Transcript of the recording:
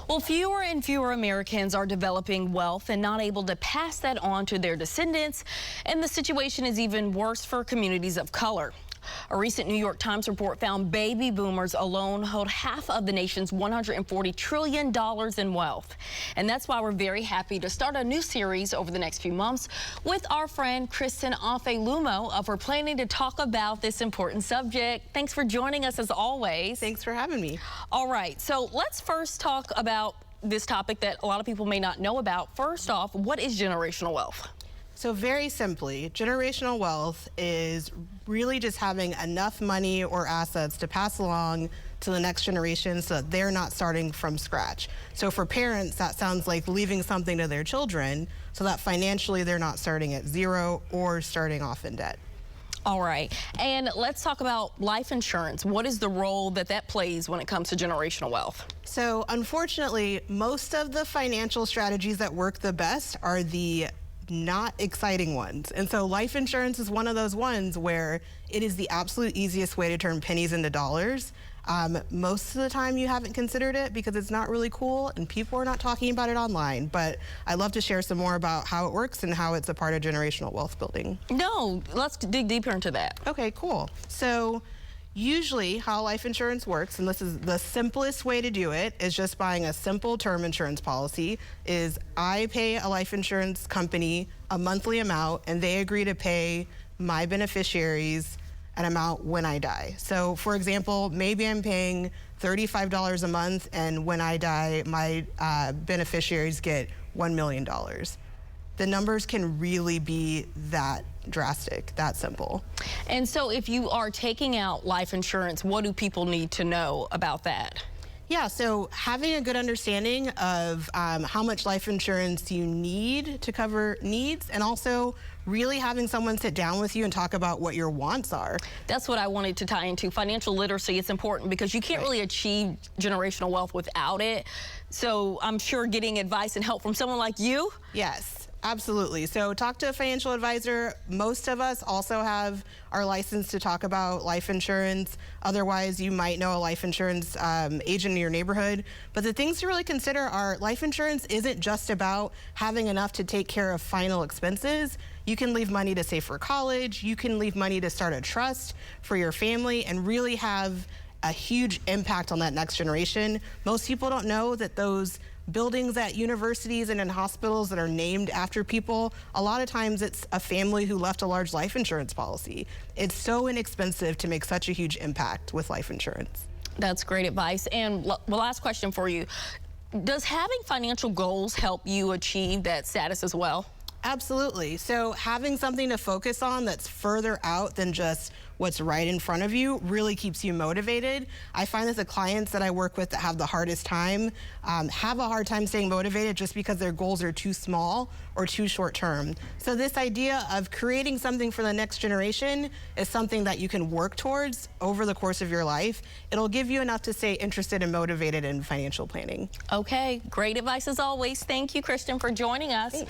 Well, fewer and fewer Americans are developing wealth and not able to pass that on to their descendants, and the situation is even worse for communities of color. A recent New York Times report found baby boomers alone hold half of the nation's $140 trillion in wealth. And that's why we're very happy to start a new series over the next few months with our friend Kristen Afe-Lumo of We're Planning to talk about this important subject. Thanks for joining us as always. Thanks for having me. All right, so let's first talk about this topic that a lot of people may not know about. First off, what is generational wealth? So very simply, generational wealth is really just having enough money or assets to pass along to the next generation so that they're not starting from scratch. So for parents, that sounds like leaving something to their children so that financially they're not starting at zero or starting off in debt. All right, and let's talk about life insurance. What is the role that plays when it comes to generational wealth? So unfortunately, most of the financial strategies that work the best are the not exciting ones. And so life insurance is one of those ones where it is the absolute easiest way to turn pennies into dollars. Most of the time you haven't considered it because it's not really cool and people are not talking about it online, but I'd love to share some more about how it works and how it's a part of generational wealth building. No, let's dig deeper into that. Okay, cool. So usually how life insurance works, and this is the simplest way to do it, is just buying a simple term insurance policy. Is I pay a life insurance company a monthly amount and they agree to pay my beneficiaries an amount when I die. So for example, maybe I'm paying $35 a month and when I die, my beneficiaries get $1 million. The numbers can really be that drastic, that simple. And so if you are taking out life insurance, what do people need to know about that? Yeah, so having a good understanding of how much life insurance you need to cover needs, and also really having someone sit down with you and talk about what your wants are. That's what I wanted to tie into. Financial literacy, it's important because you can't really achieve generational wealth without it. So I'm sure getting advice and help from someone like you. Yes. Absolutely. So talk to a financial advisor. Most of us also have our license to talk about life insurance. Otherwise, you might know a life insurance agent in your neighborhood. But the things to really consider are life insurance isn't just about having enough to take care of final expenses. You can leave money to save for college. You can leave money to start a trust for your family and really have a huge impact on that next generation. Most people don't know that those buildings at universities and in hospitals that are named after people, a lot of times it's a family who left a large life insurance policy. It's so inexpensive to make such a huge impact with life insurance. That's great advice. And the last question for you, does having financial goals help you achieve that status as well? Absolutely. So having something to focus on that's further out than just what's right in front of you really keeps you motivated. I find that the clients that I work with that have the hardest time have a hard time staying motivated just because their goals are too small or too short term. So this idea of creating something for the next generation is something that you can work towards over the course of your life. It'll give you enough to stay interested and motivated in financial planning. Okay, great advice as always. Thank you, Kristen, for joining us. Thanks.